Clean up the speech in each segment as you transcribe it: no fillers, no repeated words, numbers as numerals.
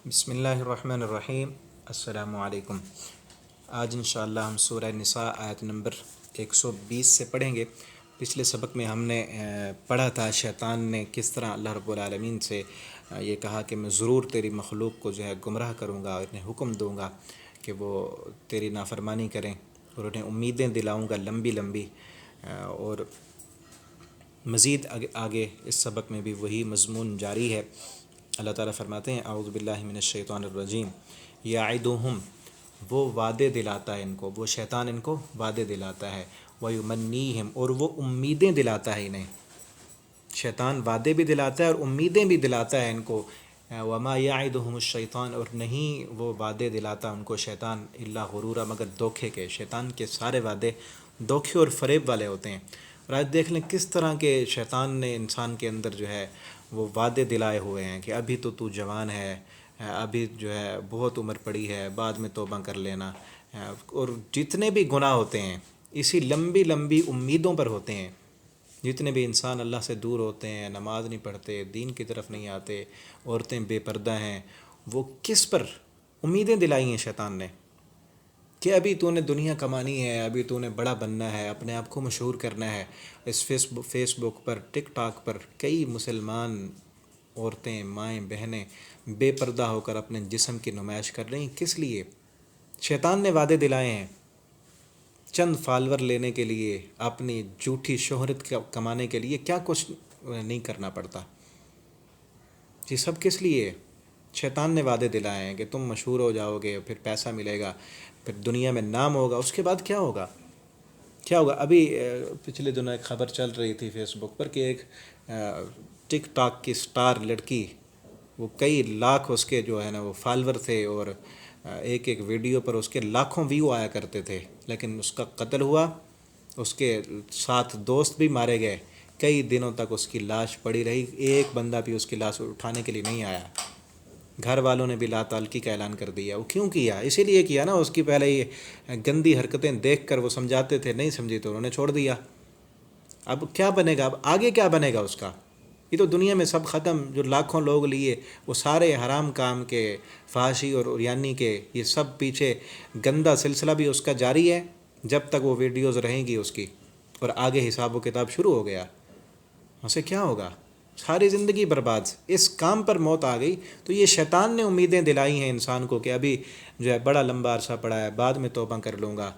بسم اللہ الرحمن الرحیم۔ السلام علیکم۔ آج انشاءاللہ ہم سورہ نساء آیت نمبر 120 سے پڑھیں گے۔ پچھلے سبق میں ہم نے پڑھا تھا شیطان نے کس طرح اللہ رب العالمین سے یہ کہا کہ میں ضرور تیری مخلوق کو جو ہے گمراہ کروں گا اور انہیں حکم دوں گا کہ وہ تیری نافرمانی کریں، اور انہیں امیدیں دلاؤں گا لمبی لمبی۔ اور مزید آگے اس سبق میں بھی وہی مضمون جاری ہے۔ اللہ تعالیٰ فرماتے ہیں اعوذ باللہ من الشیطان الرجیم، یعدہم، وہ وعدے دلاتا ہے ان کو، وہ شیطان ان کو وعدے دلاتا ہے، ویمنیہم، اور وہ امیدیں دلاتا ہے انہیں۔ شیطان وعدے بھی دلاتا ہے اور امیدیں بھی دلاتا ہے ان کو۔ وما یعدہم الشیطان، اور نہیں وہ وعدے دلاتا ان کو شیطان الا غرورا، مگر دھوکے کے۔ شیطان کے سارے وعدے دھوکے اور فریب والے ہوتے ہیں۔ اور آج دیکھ لیں کس طرح کے شیطان نے انسان کے اندر جو ہے وہ وعدے دلائے ہوئے ہیں کہ ابھی تو جوان ہے، ابھی جو ہے بہت عمر پڑی ہے، بعد میں توبہ کر لینا۔ اور جتنے بھی گناہ ہوتے ہیں اسی لمبی لمبی امیدوں پر ہوتے ہیں۔ جتنے بھی انسان اللہ سے دور ہوتے ہیں، نماز نہیں پڑھتے، دین کی طرف نہیں آتے، عورتیں بے پردہ ہیں، وہ کس پر امیدیں دلائی ہیں شیطان نے کہ ابھی تو نے دنیا کمانی ہے، ابھی تو نے بڑا بننا ہے، اپنے آپ کو مشہور کرنا ہے۔ اس فیس بک پر، ٹک ٹاک پر کئی مسلمان عورتیں، مائیں، بہنیں بے پردہ ہو کر اپنے جسم کی نمائش کر رہی ہیں۔ کس لیے؟ شیطان نے وعدے دلائے ہیں چند فالور لینے کے لیے، اپنی جھوٹی شہرت کمانے کے لیے۔ کیا کچھ نہیں کرنا پڑتا، یہ سب کس لیے؟ شیطان نے وعدے دلائے ہیں کہ تم مشہور ہو جاؤ گے، پھر پیسہ ملے گا، پھر دنیا میں نام ہوگا، اس کے بعد کیا ہوگا؟ کیا ہوگا؟ ابھی پچھلے دنوں ایک خبر چل رہی تھی فیس بک پر کہ ایک ٹک ٹاک کی سٹار لڑکی، وہ کئی لاکھ اس کے جو ہے نا وہ فالور تھے، اور ایک ایک ویڈیو پر اس کے لاکھوں ویو آیا کرتے تھے، لیکن اس کا قتل ہوا، اس کے ساتھ دوست بھی مارے گئے، کئی دنوں تک اس کی لاش پڑی رہی، ایک بندہ بھی اس کی لاش اٹھانے کے لیے نہیں آیا۔ گھر والوں نے بھی لا تعلقی کا اعلان کر دیا۔ وہ کیوں کیا؟ اسی لیے کیا نا، اس کی پہلے یہ گندی حرکتیں دیکھ کر وہ سمجھاتے تھے، نہیں سمجھی تو انہوں نے چھوڑ دیا۔ اب کیا بنے گا؟ اب آگے کیا بنے گا اس کا؟ یہ تو دنیا میں سب ختم، جو لاکھوں لوگ لیے وہ سارے حرام کام کے، فحاشی اور عریانی کے، یہ سب پیچھے گندا سلسلہ بھی اس کا جاری ہے جب تک وہ ویڈیوز رہیں گی اس کی، اور آگے حساب و کتاب شروع ہو گیا۔ اسے کیا ہوگا؟ ساری زندگی برباد۔ اس کام پر موت آ گئی تو یہ شیطان نے امیدیں دلائی ہیں انسان کو کہ ابھی جو ہے بڑا لمبا عرصہ پڑا ہے، بعد میں توبہ کر لوں گا۔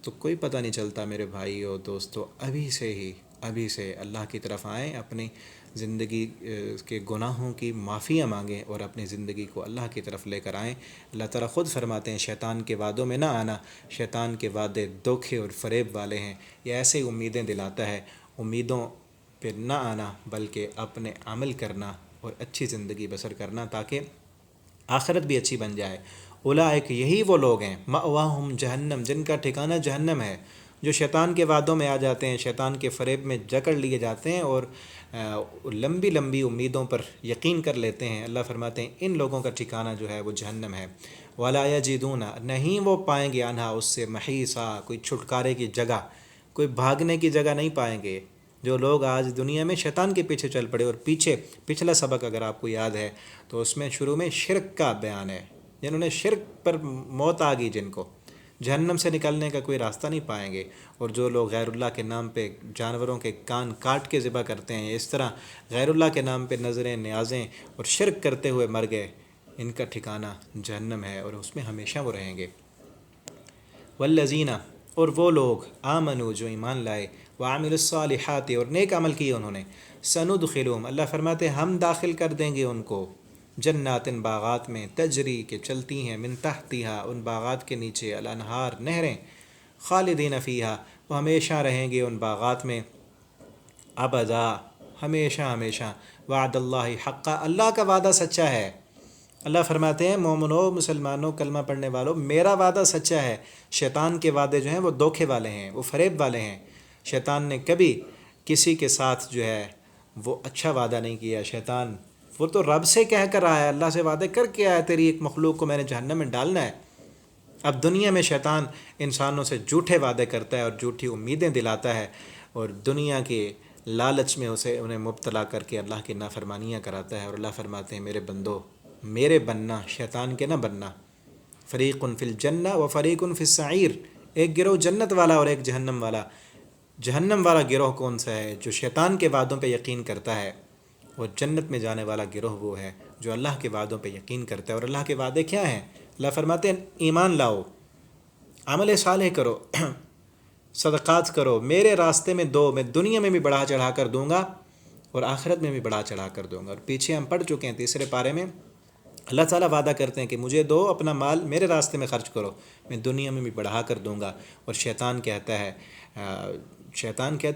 تو کوئی پتہ نہیں چلتا میرے بھائی اور دوستو، ابھی سے اللہ کی طرف آئیں، اپنی زندگی کے گناہوں کی معافیاں مانگیں اور اپنی زندگی کو اللہ کی طرف لے کر آئیں۔ اللہ تعالیٰ خود فرماتے ہیں شیطان کے وعدوں میں نہ آنا، شیطان کے وعدے دھوکے اور فریب والے ہیں۔ یہ ایسے ہی امیدیں دلاتا ہے، امیدوں پہ نہ آنا بلکہ اپنے عمل کرنا اور اچھی زندگی بسر کرنا تاکہ آخرت بھی اچھی بن جائے۔ اولئک، یہی وہ لوگ ہیں، مأواہم جہنم، جن کا ٹھکانہ جہنم ہے، جو شیطان کے وعدوں میں آ جاتے ہیں، شیطان کے فریب میں جکڑ لیے جاتے ہیں اور لمبی لمبی امیدوں پر یقین کر لیتے ہیں۔ اللہ فرماتے ہیں ان لوگوں کا ٹھکانہ جو ہے وہ جہنم ہے۔ ولا یجدون، نہیں وہ پائیں گے عنہا، اس سے محیصا، کوئی چھٹکارے کی جگہ، کوئی بھاگنے کی جگہ نہیں پائیں گے۔ جو لوگ آج دنیا میں شیطان کے پیچھے چل پڑے، اور پچھلا سبق اگر آپ کو یاد ہے تو اس میں شروع میں شرک کا بیان ہے، جنہوں نے شرک پر موت آ گئی، جن کو جہنم سے نکلنے کا کوئی راستہ نہیں پائیں گے۔ اور جو لوگ غیر اللہ کے نام پہ جانوروں کے کان کاٹ کے ذبح کرتے ہیں، اس طرح غیر اللہ کے نام پہ نظریں، نیازیں اور شرک کرتے ہوئے مر گئے، ان کا ٹھکانہ جہنم ہے اور اس میں ہمیشہ وہ رہیں گے۔ والذین، اور وہ لوگ، آمنو، جو ایمان لائے، وعملوا الصالحات، اور نیک عمل کیے انہوں نے، سندخلہم، اللہ فرماتے ہیں ہم داخل کر دیں گے ان کو، جنات، باغات میں، تجری، کے چلتی ہیں، من تحتہا، ان باغات کے نیچے، الانہار، نہریں، خالدین فیہا، وہ ہمیشہ رہیں گے ان باغات میں، ابدا، ہمیشہ ہمیشہ، وعد اللہ حقا، اللہ کا وعدہ سچا ہے۔ اللہ فرماتے ہیں مومنو، مسلمانوں، کلمہ پڑھنے والوں، میرا وعدہ سچا ہے۔ شیطان کے وعدے جو ہیں وہ دھوکے والے ہیں، وہ فریب والے ہیں۔ شیطان نے کبھی کسی کے ساتھ جو ہے وہ اچھا وعدہ نہیں کیا۔ شیطان وہ تو رب سے کہہ کر آیا ہے، اللہ سے وعدے کر کے آیا، تیری ایک مخلوق کو میں نے جہنم میں ڈالنا ہے۔ اب دنیا میں شیطان انسانوں سے جھوٹے وعدے کرتا ہے اور جھوٹی امیدیں دلاتا ہے، اور دنیا کے لالچ میں انہیں مبتلا کر کے اللہ کی نافرمانیاں کراتا ہے۔ اور اللہ فرماتے ہیں میرے بندو، میرے بننا، شیطان کے نہ بننا۔ فریق فی الجنہ و فریق فی السعیر، ایک گروہ جنت والا اور ایک جہنم والا۔ جہنم والا گروہ کون سا ہے؟ جو شیطان کے وعدوں پہ یقین کرتا ہے، اور جنت میں جانے والا گروہ وہ ہے جو اللہ کے وعدوں پہ یقین کرتا ہے۔ اور اللہ کے وعدے کیا ہیں؟ اللہ فرماتے ہیں ایمان لاؤ، عمل صالح کرو، صدقات کرو، میرے راستے میں دو، میں دنیا میں بھی بڑھا چڑھا کر دوں گا اور آخرت میں بھی بڑھا چڑھا کر دوں گا۔ اور پیچھے ہم پڑھ چکے ہیں تیسرے پارے میں اللہ تعالیٰ وعدہ کرتے ہیں کہ مجھے دو، اپنا مال میرے راستے میں خرچ کرو، میں دنیا میں بھی بڑھا کر دوں گا۔ اور شیطان کہتا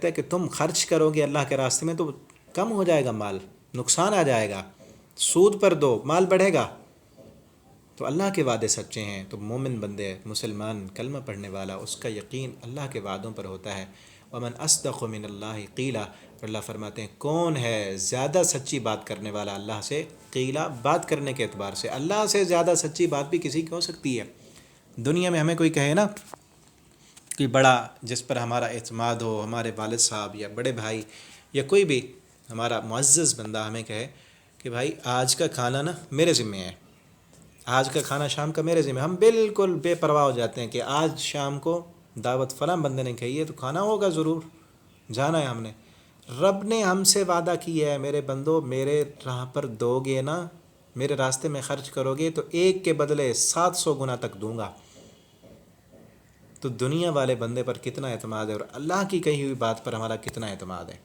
ہے کہ تم خرچ کرو گے اللہ کے راستے میں تو کم ہو جائے گا مال، نقصان آ جائے گا، سود پر دو، مال بڑھے گا۔ تو اللہ کے وعدے سچے ہیں، تو مومن بندے، مسلمان، کلمہ پڑھنے والا، اس کا یقین اللہ کے وعدوں پر ہوتا ہے۔ ومن اصدق من اللہ قیلا، اور اللہ فرماتے ہیں کون ہے زیادہ سچی بات کرنے والا اللہ سے؟ قیلا، بات کرنے کے اعتبار سے اللہ سے زیادہ سچی بات بھی کسی کی ہو سکتی ہے؟ دنیا میں ہمیں کوئی کہے نا کہ بڑا، جس پر ہمارا اعتماد ہو، ہمارے والد صاحب یا بڑے بھائی یا کوئی بھی ہمارا معزز بندہ ہمیں کہے کہ بھائی آج کا کھانا نا میرے ذمہ ہے، آج کا کھانا شام کا میرے ذمہ، ہم بالکل بے پرواہ ہو جاتے ہیں کہ آج شام کو دعوت فلاں بندے نے کہی ہے تو کھانا ہوگا، ضرور جانا ہے ہم نے۔ رب نے ہم سے وعدہ کیا ہے میرے بندو، میرے راہ پر دو گے نا، میرے راستے میں خرچ کرو گے تو ایک کے بدلے 700 گنا تک دوں گا۔ تو دنیا والے بندے پر کتنا اعتماد ہے اور اللہ کی کہی ہوئی بات پر ہمارا کتنا اعتماد ہے؟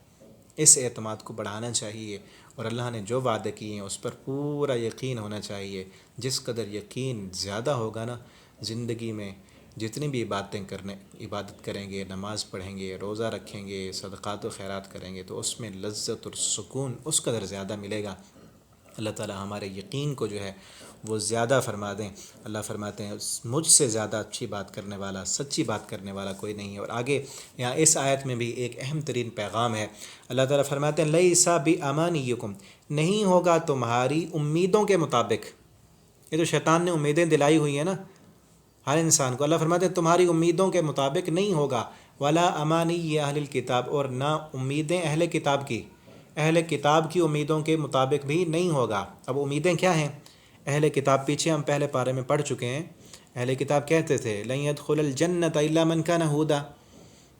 اس اعتماد کو بڑھانا چاہیے، اور اللہ نے جو وعدے کیے ہیں اس پر پورا یقین ہونا چاہیے۔ جس قدر یقین زیادہ ہوگا نا، زندگی میں جتنی بھی عبادت کریں گے، نماز پڑھیں گے، روزہ رکھیں گے، صدقات و خیرات کریں گے، تو اس میں لذت اور سکون اس قدر زیادہ ملے گا۔ اللہ تعالیٰ ہمارے یقین کو جو ہے وہ زیادہ فرما دیں۔ اللہ فرماتے ہیں مجھ سے زیادہ اچھی بات کرنے والا، سچی بات کرنے والا کوئی نہیں ہے۔ اور آگے یہاں اس آیت میں بھی ایک اہم ترین پیغام ہے۔ اللہ تعالیٰ فرماتے ہیں لیسا بامانیکم، نہیں ہوگا تمہاری امیدوں کے مطابق۔ یہ جو شیطان نے امیدیں دلائی ہوئی ہیں نا ہر انسان کو، اللہ فرماتے ہیں تمہاری امیدوں کے مطابق نہیں ہوگا، ولا امانی اہل الکتاب، اور نہ امیدیں اہل کتاب کی، اہل کتاب کی امیدوں کے مطابق بھی نہیں ہوگا۔ اب امیدیں کیا ہیں؟ اہل کتاب پیچھے ہم پہلے پارے میں پڑھ چکے ہیں، اہل کتاب کہتے تھے لن يدخل الجنۃ الا من كان هودا،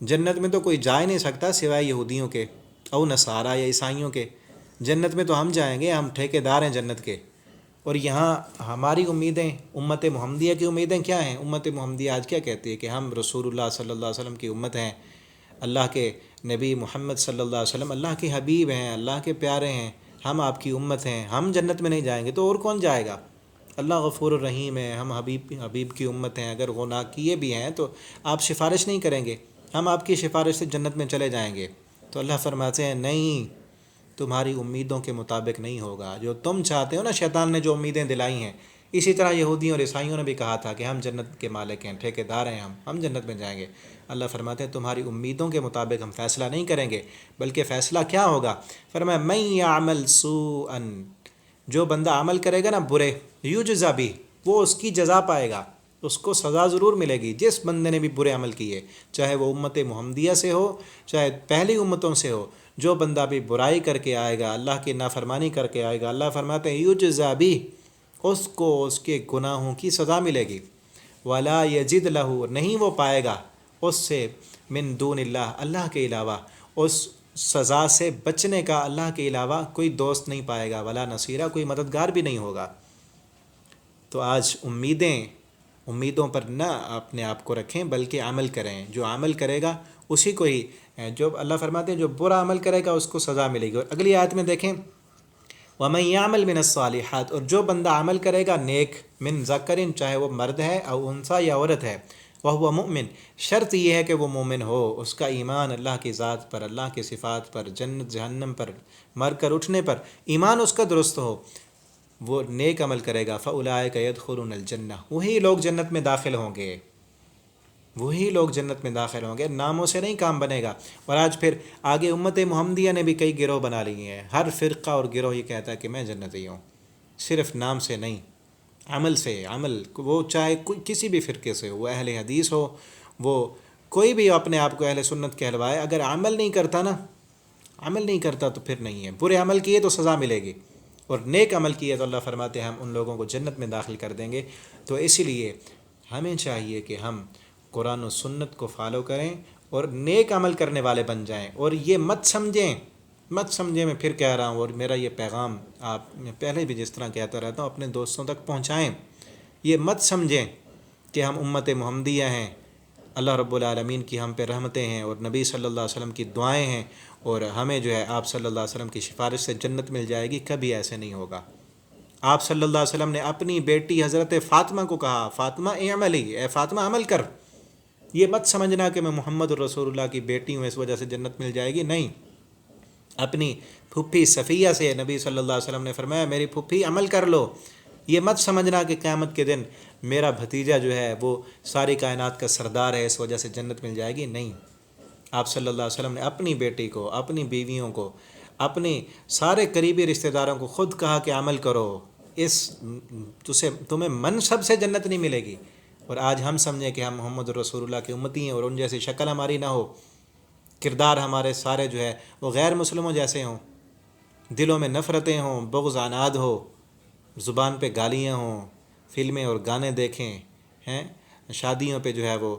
جنت میں تو کوئی جا ہی نہیں سکتا سوائے یہودیوں کے، او نصارہ یا عیسائیوں کے، جنت میں تو ہم جائیں گے، ہم ٹھیکیدار ہیں جنت کے۔ اور یہاں ہماری امیدیں، امت محمدیہ کی امیدیں کیا ہیں؟ امت محمدیہ آج کیا کہتی ہے کہ ہم رسول اللہ صلی اللہ علیہ وسلم کی امت ہیں، اللہ کے نبی محمد صلی اللہ علیہ وسلم اللہ کے حبیب ہیں، اللہ کے پیارے ہیں، ہم آپ کی امت ہیں، ہم جنت میں نہیں جائیں گے تو اور کون جائے گا؟ اللہ غفور الرحیم ہے، ہم حبیب کی امت ہیں، اگر گناہ کیے بھی ہیں تو آپ سفارش نہیں کریں گے، ہم آپ کی سفارش سے جنت میں چلے جائیں گے۔ تو اللہ فرماتے ہیں نہیں، تمہاری امیدوں کے مطابق نہیں ہوگا، جو تم چاہتے ہو نا، شیطان نے جو امیدیں دلائی ہیں، اسی طرح یہودیوں اور عیسائیوں نے بھی کہا تھا کہ ہم جنت کے مالک ہیں، ٹھیکیدار ہیں، ہم جنت میں جائیں گے۔ اللہ فرماتے ہیں تمہاری امیدوں کے مطابق ہم فیصلہ نہیں کریں گے، بلکہ فیصلہ کیا ہوگا؟ فرمایا من یعمل سوءا، جو بندہ عمل کرے گا نا برے، یجزا بھی، وہ اس کی جزا پائے گا، اس کو سزا ضرور ملے گی۔ جس بندے نے بھی برے عمل کیے، چاہے وہ امت محمدیہ سے ہو، چاہے پہلی امتوں سے ہو، جو بندہ بھی برائی کر کے آئے گا، اللہ کی نافرمانی کر کے آئے گا، اللہ فرماتے ہیں یجزا بھی، اس کو اس کے گناہوں کی سزا ملے گی۔ ولا یجد لہ، نہیں وہ پائے گا اس سے من دون اللہ، اللہ کے علاوہ اس سزا سے بچنے کا اللہ کے علاوہ کوئی دوست نہیں پائے گا، ولا نصیرہ، کوئی مددگار بھی نہیں ہوگا۔ تو آج امیدوں پر نہ اپنے آپ کو رکھیں، بلکہ عمل کریں۔ جو عمل کرے گا اسی کو ہی، جو اللہ فرماتے ہیں جو برا عمل کرے گا اس کو سزا ملے گی۔ اور اگلی آیت میں دیکھیں وَمَن يَعْمَلْ مِنَ الصَّالِحَاتِ، اور جو بندہ عمل کرے گا نیک، من ذکرٍ، چاہے وہ مرد ہے او انثیٰ یا عورت ہے، وَهُوَ مُؤْمِن، شرط یہ ہے کہ وہ مومن ہو، اس کا ایمان اللہ کی ذات پر، اللہ کی صفات پر، جنت جہنم پر، مر کر اٹھنے پر ایمان اس کا درست ہو، وہ نیک عمل کرے گا، فَأُولَٰئِکَ يَدْخُلُونَ الْجَنَّةَ، وہی لوگ جنت میں داخل ہوں گے، وہی لوگ جنت میں داخل ہوں گے، ناموں سے نہیں کام بنے گا۔ اور آج پھر آگے امت محمدیہ نے بھی کئی گروہ بنا لیے ہیں، ہر فرقہ اور گروہ یہ کہتا ہے کہ میں جنتی ہوں، صرف نام سے نہیں، عمل سے، عمل وہ چاہے کسی بھی فرقے سے ہو، وہ اہل حدیث ہو، وہ کوئی بھی اپنے آپ کو اہل سنت کہلوائے، اگر عمل نہیں کرتا نا، عمل نہیں کرتا تو پھر نہیں ہے، برے عمل کیے تو سزا ملے گی، اور نیک عمل کیے تو اللہ فرماتے ہیں ہم ان لوگوں کو جنت میں داخل کر دیں گے۔ تو اسی لیے ہمیں چاہیے کہ ہم قرآن و سنت کو فالو کریں اور نیک عمل کرنے والے بن جائیں، اور یہ مت سمجھیں میں پھر کہہ رہا ہوں، اور میرا یہ پیغام آپ میں پہلے بھی جس طرح کہتا رہتا ہوں اپنے دوستوں تک پہنچائیں، یہ مت سمجھیں کہ ہم امت محمدیہ ہیں، اللہ رب العالمین کی ہم پہ رحمتیں ہیں اور نبی صلی اللہ علیہ وسلم کی دعائیں ہیں اور ہمیں جو ہے آپ صلی اللہ علیہ وسلم کی سفارش سے جنت مل جائے گی۔ کبھی ایسے نہیں ہوگا۔ آپ صلی اللہ علیہ وسلم نے اپنی بیٹی حضرت فاطمہ کو کہا، فاطمہ اعملی، اے فاطمہ عمل کر۔ یہ مت سمجھنا کہ میں محمد الرسول اللہ کی بیٹی ہوں اس وجہ سے جنت مل جائے گی، نہیں۔ اپنی پھوپھی صفیہ سے نبی صلی اللہ علیہ وسلم نے فرمایا میری پھوپھی عمل کر لو۔ یہ مت سمجھنا کہ قیامت کے دن میرا بھتیجا جو ہے وہ ساری کائنات کا سردار ہے اس وجہ سے جنت مل جائے گی، نہیں۔ آپ صلی اللہ علیہ وسلم نے اپنی بیٹی کو، اپنی بیویوں کو، اپنی سارے قریبی رشتہ داروں کو خود کہا کہ عمل کرو، تمہیں منصب سے جنت نہیں ملے گی۔ اور آج ہم سمجھیں کہ ہم محمد رسول اللہ کی امتی ہیں اور ان جیسی شکل ہماری نہ ہو، کردار ہمارے سارے جو ہے وہ غیر مسلموں جیسے ہوں، دلوں میں نفرتیں ہوں، بغض عناد ہو، زبان پہ گالیاں ہوں، فلمیں اور گانے دیکھیں ہیں، شادیوں پہ جو ہے وہ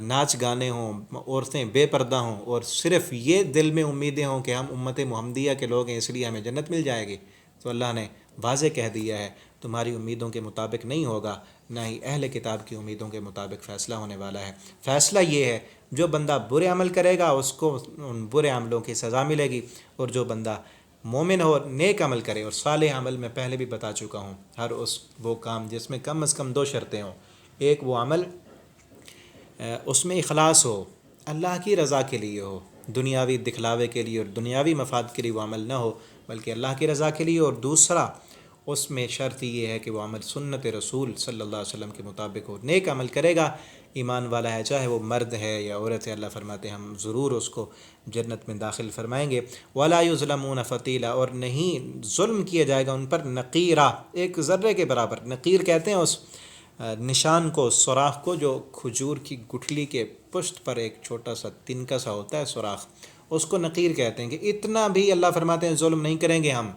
ناچ گانے ہوں، عورتیں بے پردہ ہوں، اور صرف یہ دل میں امیدیں ہوں کہ ہم امت محمدیہ کے لوگ ہیں اس لیے ہمیں جنت مل جائے گی، تو اللہ نے واضح کہہ دیا ہے تمہاری امیدوں کے مطابق نہیں ہوگا، نہ ہی اہل کتاب کی امیدوں کے مطابق فیصلہ ہونے والا ہے۔ فیصلہ یہ ہے جو بندہ برے عمل کرے گا اس کو ان برے عملوں کی سزا ملے گی، اور جو بندہ مومن ہو نیک عمل کرے، اور صالح عمل میں پہلے بھی بتا چکا ہوں ہر وہ کام جس میں کم از کم دو شرطیں ہوں، ایک وہ عمل اس میں اخلاص ہو، اللہ کی رضا کے لیے ہو، دنیاوی دکھلاوے کے لیے اور دنیاوی مفاد کے لیے وہ عمل نہ ہو بلکہ اللہ کی رضا کے لیے، اور دوسرا اس میں شرط یہ ہے کہ وہ عمل سنت رسول صلی اللہ علیہ وسلم کے مطابق ہو۔ نیک عمل کرے گا، ایمان والا ہے، چاہے وہ مرد ہے یا عورت ہے، اللہ فرماتے ہیں ہم ضرور اس کو جنت میں داخل فرمائیں گے۔ وَلَا يُظْلَمُونَ فَتِيلًا، اور نہیں ظلم کیا جائے گا ان پر نقیرہ، ایک ذرے کے برابر۔ نقیر کہتے ہیں اس نشان کو، سوراخ کو، جو کھجور کی گٹھلی کے پشت پر ایک چھوٹا سا تنکا سا ہوتا ہے سوراخ، اس کو نقیر کہتے ہیں، کہ اتنا بھی اللہ فرماتے ہیں ظلم نہیں کریں گے ہم،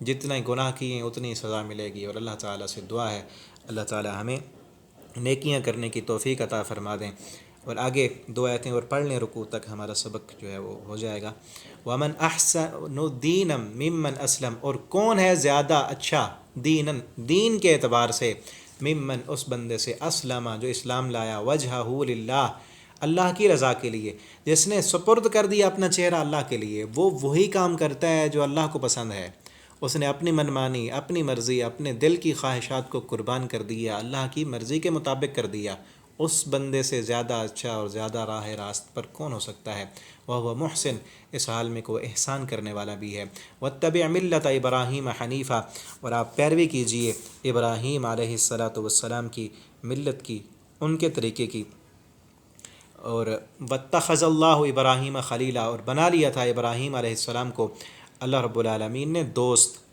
جتنا گناہ کیے ہیں اتنی سزا ملے گی۔ اور اللہ تعالیٰ سے دعا ہے اللہ تعالیٰ ہمیں نیکیاں کرنے کی توفیق عطا فرما دیں۔ اور آگے دو آیتیں اور پڑھ لیں، رکوع تک ہمارا سبق جو ہے وہ ہو جائے گا۔ وَمَنْ أَحْسَنُ دِينًا مِمَّنْ أَسْلَمَ، اور کون ہے زیادہ اچھا دیناً، دین کے اعتبار سے، ممن اس بندے سے، اسلم جو اسلام لایا، وجہہ للہ اللہ کی رضا کے لیے، جس نے سپرد کر دیا اپنا چہرہ اللہ کے لیے، وہ وہی کام کرتا ہے جو اللہ کو پسند ہے، اس نے اپنی منمانی، اپنی مرضی، اپنے دل کی خواہشات کو قربان کر دیا، اللہ کی مرضی کے مطابق کر دیا، اس بندے سے زیادہ اچھا اور زیادہ راہ راست پر کون ہو سکتا ہے؟ وہ محسن، اس حال میں کو احسان کرنے والا بھی ہے۔ واتبع ملت ابراہیم حنیفہ، اور آپ پیروی کیجئے ابراہیم علیہ السلام کی ملت کی، ان کے طریقے کی۔ اور واتخذ اللہ ابراہیم خلیلا، اور بنا لیا تھا ابراہیم علیہ السلام کو اللہ رب العالمین نے دوست۔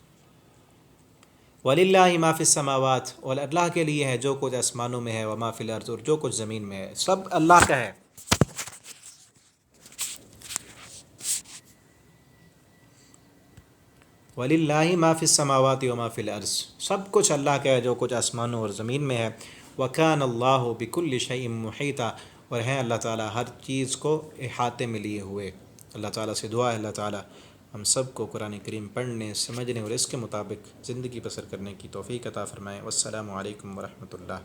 وَلِلَّهِ مَا فِي السَّمَاوَاتِ، اور اللہ کے لیے ہے جو کچھ آسمانوں میں ہے، وَمَا فِي الْأَرْضِ، اور جو کچھ زمین میں ہے، سب اللہ کا ہے۔ وَلِلَّهِ مَا فِي السَّمَاوَاتِ وَمَا فِي الْأَرْضِ، سب کچھ اللہ کا ہے جو کچھ آسمانوں اور زمین میں ہے۔ وَكَانَ اللَّهُ بِكُلِّ شَيْءٍ مُحِيطًا، اور ہیں اللہ تعالیٰ ہر چیز کو احاطے میں لیے ہوئے۔ اللہ تعالیٰ سے دعا ہے اللہ تعالیٰ ہم سب کو قرآن کریم پڑھنے، سمجھنے اور اس کے مطابق زندگی بسر کرنے کی توفیق عطا فرمائے۔ والسلام علیکم ورحمۃ اللہ۔